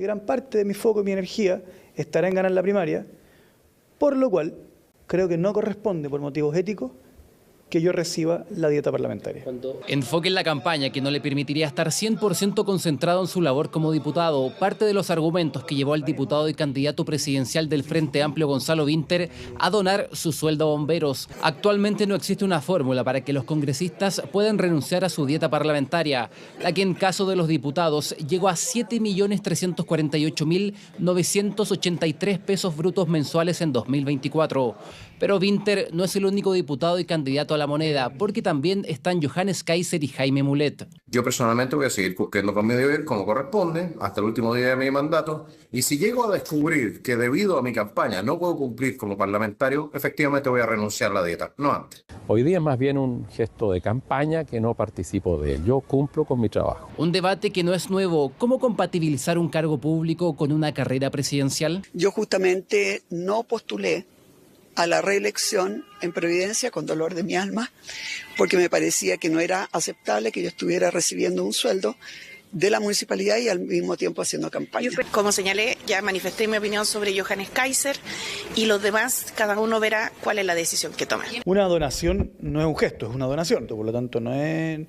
que gran parte de mi foco y mi energía estará en ganar la primaria, por lo cual creo que no corresponde por motivos éticos que yo reciba la dieta parlamentaria. Enfoque en la campaña que no le permitiría estar 100% concentrado en su labor como diputado. Parte de los argumentos que llevó al diputado y candidato presidencial del Frente Amplio, Gonzalo Vinter, a donar su sueldo a bomberos. Actualmente no existe una fórmula para que los congresistas puedan renunciar a su dieta parlamentaria, la que en caso de los diputados llegó a 7.348.983 pesos brutos mensuales en 2024. Pero Vinter no es el único diputado y candidato a la moneda, porque también están Johannes Kaiser y Jaime Mulet. Yo personalmente voy a seguir cumpliendo con mi deber como corresponde hasta el último día de mi mandato, y si llego a descubrir que debido a mi campaña no puedo cumplir como parlamentario, efectivamente voy a renunciar a la dieta, no antes. Hoy día es más bien un gesto de campaña que no participo de él. Yo cumplo con mi trabajo. Un debate que no es nuevo. ¿Cómo compatibilizar un cargo público con una carrera presidencial? Yo justamente no postulé a la reelección en Providencia con dolor de mi alma, porque me parecía que no era aceptable que yo estuviera recibiendo un sueldo de la municipalidad y al mismo tiempo haciendo campaña. Como señalé, ya manifesté mi opinión sobre Johannes Kaiser y los demás, cada uno verá cuál es la decisión que tome. Una donación no es un gesto, es una donación, por lo tanto no es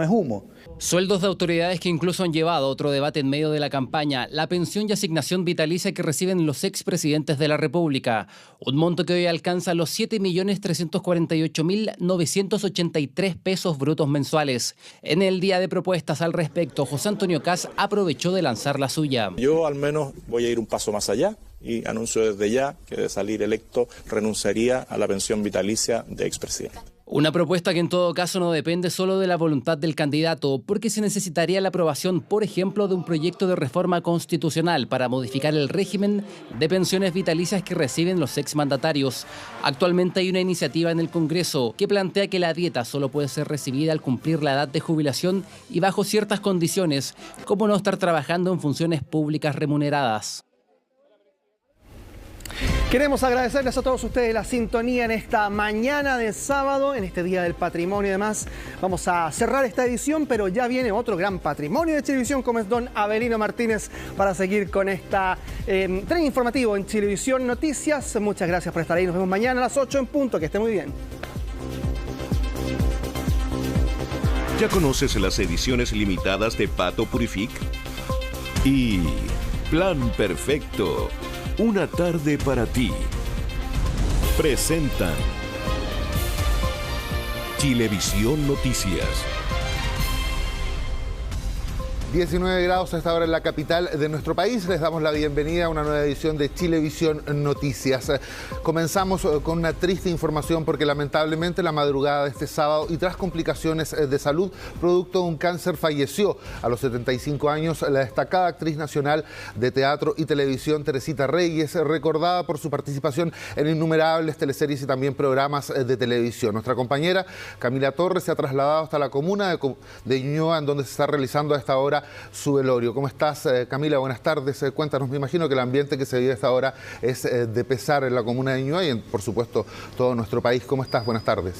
humo. Sueldos de autoridades que incluso han llevado a otro debate en medio de la campaña, la pensión y asignación vitalicia que reciben los expresidentes de la República, un monto que hoy alcanza los 7.348.983 pesos brutos mensuales. En el día de propuestas al respecto, José Antonio Kast aprovechó de lanzar la suya. Yo al menos voy a ir un paso más allá y anuncio desde ya que de salir electo renunciaría a la pensión vitalicia de expresidente. Una propuesta que en todo caso no depende solo de la voluntad del candidato, porque se necesitaría la aprobación, por ejemplo, de un proyecto de reforma constitucional para modificar el régimen de pensiones vitalicias que reciben los exmandatarios. Actualmente hay una iniciativa en el Congreso que plantea que la dieta solo puede ser recibida al cumplir la edad de jubilación y bajo ciertas condiciones, como no estar trabajando en funciones públicas remuneradas. Queremos agradecerles a todos ustedes la sintonía en esta mañana de sábado, en este Día del Patrimonio y demás. Vamos a cerrar esta edición, pero ya viene otro gran patrimonio de Chilevisión, como es don Avelino Martínez, para seguir con esta tren informativo en Chilevisión Noticias. Muchas gracias por estar ahí. Nos vemos mañana a las 8 en punto. Que esté muy bien. ¿Ya conoces las ediciones limitadas de Pato Purific? Y Plan Perfecto. Una tarde para ti. Presentan Chilevisión Noticias. 19 grados a esta hora en la capital de nuestro país. Les damos la bienvenida a una nueva edición de Chilevisión Noticias. Comenzamos con una triste información porque lamentablemente la madrugada de este sábado y tras complicaciones de salud producto de un cáncer falleció a los 75 años la destacada actriz nacional de teatro y televisión Teresita Reyes, recordada por su participación en innumerables teleseries y también programas de televisión. Nuestra compañera Camila Torres se ha trasladado hasta la comuna de Ñuñoa, en donde se está realizando a esta hora su velorio. ¿Cómo estás, Camila? Buenas tardes. Cuéntanos, me imagino que el ambiente que se vive a esta hora es de pesar en la comuna de Ñuñoa y por supuesto todo nuestro país. ¿Cómo estás? Buenas tardes.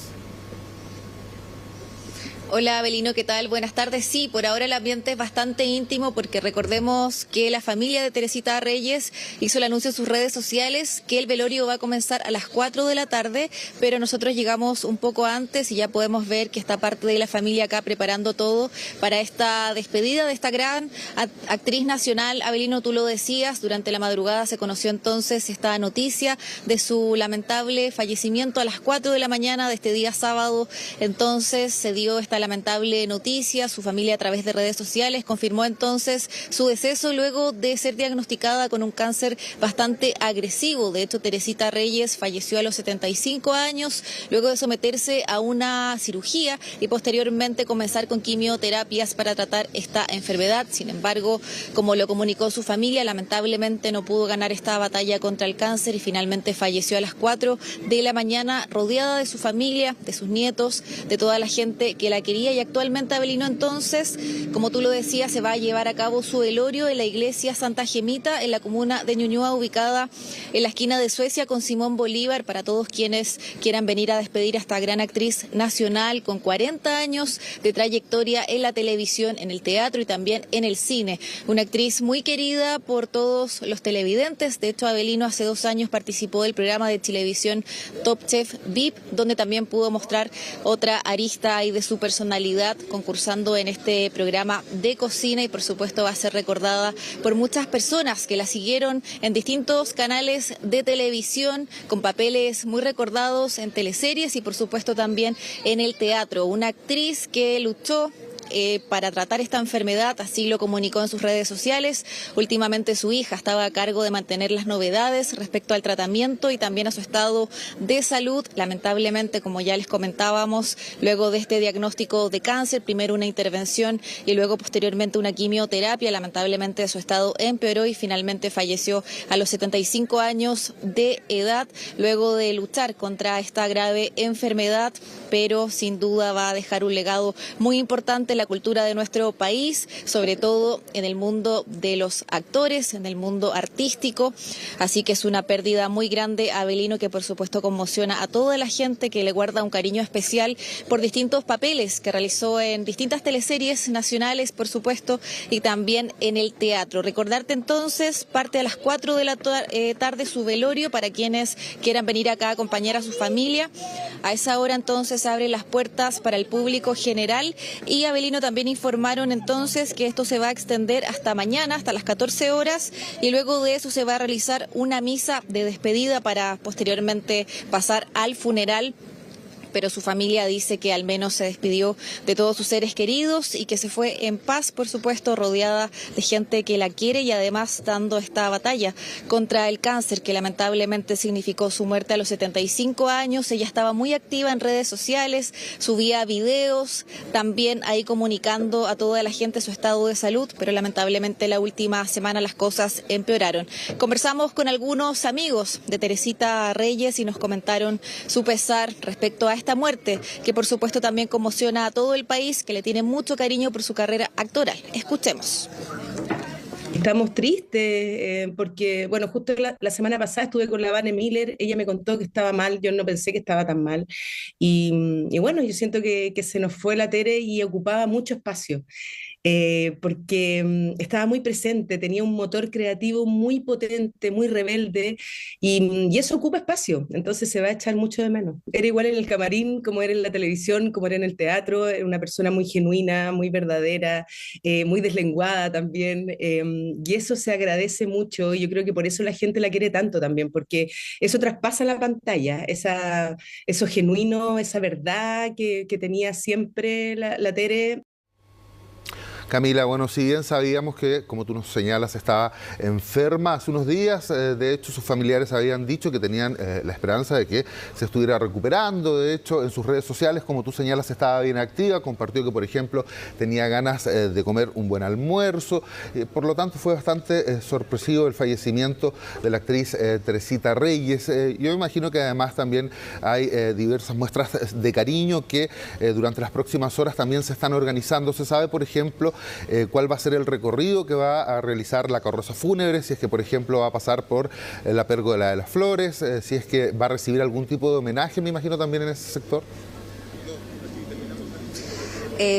Hola Avelino, ¿qué tal? Buenas tardes. Sí, por ahora el ambiente es bastante íntimo porque recordemos que la familia de Teresita Reyes hizo el anuncio en sus redes sociales que el velorio va a comenzar a las 4 de la tarde, pero nosotros llegamos un poco antes y ya podemos ver que está parte de la familia acá preparando todo para esta despedida de esta gran actriz nacional. Avelino, tú lo decías, durante la madrugada se conoció entonces esta noticia de su lamentable fallecimiento a las 4 de la mañana de este día sábado. Entonces se dio esta lamentable noticia. Su familia a través de redes sociales confirmó entonces su deceso luego de ser diagnosticada con un cáncer bastante agresivo. De hecho, Teresita Reyes falleció a los 75 años luego de someterse a una cirugía y posteriormente comenzar con quimioterapias para tratar esta enfermedad. Sin embargo, como lo comunicó su familia, lamentablemente no pudo ganar esta batalla contra el cáncer y finalmente falleció a las 4 de la mañana rodeada de su familia, de sus nietos, de toda la gente que la quería quería, y actualmente, Abelino, entonces, como tú lo decías, se va a llevar a cabo su velorio en la iglesia Santa Gemita, en la comuna de Ñuñoa, ubicada en la esquina de Suecia con Simón Bolívar, para todos quienes quieran venir a despedir a esta gran actriz nacional con 40 años de trayectoria en la televisión, en el teatro y también en el cine. Una actriz muy querida por todos los televidentes. De hecho, Abelino hace 2 años participó del programa de televisión Top Chef VIP, donde también pudo mostrar otra arista ahí de su personalidad, concursando en este programa de cocina, y por supuesto va a ser recordada por muchas personas que la siguieron en distintos canales de televisión, con papeles muy recordados en teleseries y por supuesto también en el teatro. Una actriz que luchó para tratar esta enfermedad, así lo comunicó en sus redes sociales. Últimamente su hija estaba a cargo de mantener las novedades respecto al tratamiento y también a su estado de salud. Lamentablemente, como ya les comentábamos, luego de este diagnóstico de cáncer, primero una intervención y luego posteriormente una quimioterapia, lamentablemente su estado empeoró y finalmente falleció a los 75 años de edad, luego de luchar contra esta grave enfermedad, pero sin duda va a dejar un legado muy importante en la cultura de nuestro país, sobre todo en el mundo de los actores, en el mundo artístico. Así que es una pérdida muy grande, Abelino, que por supuesto conmociona a toda la gente que le guarda un cariño especial por distintos papeles que realizó en distintas teleseries nacionales, por supuesto, y también en el teatro. Recordarte entonces, parte a las 4 de la tarde su velorio para quienes quieran venir acá a acompañar a su familia. A esa hora entonces abren las puertas para el público general, y Abelino también informaron entonces que esto se va a extender hasta mañana, hasta las 14 horas, y luego de eso se va a realizar una misa de despedida para posteriormente pasar al funeral. Pero su familia dice que al menos se despidió de todos sus seres queridos y que se fue en paz, por supuesto, rodeada de gente que la quiere y además dando esta batalla contra el cáncer que lamentablemente significó su muerte a los 75 años. Ella estaba muy activa en redes sociales, subía videos, también ahí comunicando a toda la gente su estado de salud, pero lamentablemente la última semana las cosas empeoraron. Conversamos con algunos amigos de Teresita Reyes y nos comentaron su pesar respecto a esta muerte, que por supuesto también conmociona a todo el país, que le tiene mucho cariño por su carrera actoral. Escuchemos. Estamos tristes porque, bueno, justo la semana pasada estuve con la Vane Miller, ella me contó que estaba mal, yo no pensé que estaba tan mal, y bueno, yo siento que se nos fue la Tere y ocupaba mucho espacio. Porque estaba muy presente, tenía un motor creativo muy potente, muy rebelde, y eso ocupa espacio, entonces se va a echar mucho de menos. Era igual en el camarín, como era en la televisión, como era en el teatro, era una persona muy genuina, muy verdadera, muy deslenguada también, y eso se agradece mucho, y yo creo que por eso la gente la quiere tanto también, porque eso traspasa la pantalla, eso genuino, esa verdad que tenía siempre la Tere. Camila, bueno, si bien sabíamos que, como tú nos señalas, estaba enferma hace unos días, de hecho sus familiares habían dicho que tenían la esperanza de que se estuviera recuperando. De hecho, en sus redes sociales, como tú señalas, estaba bien activa, compartió que, por ejemplo, tenía ganas de comer un buen almuerzo, por lo tanto fue bastante sorpresivo el fallecimiento de la actriz Teresita Reyes. Yo imagino que además también hay diversas muestras de cariño que durante las próximas horas también se están organizando. Se sabe, por ejemplo, cuál va a ser el recorrido que va a realizar la carroza fúnebre, si es que, por ejemplo, va a pasar por la Pérgola de las Flores, si es que va a recibir algún tipo de homenaje, me imagino, también en ese sector.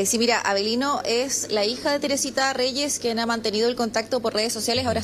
Sí, mira, Abelino es la hija de Teresita Reyes, quien ha mantenido el contacto por redes sociales. Ahora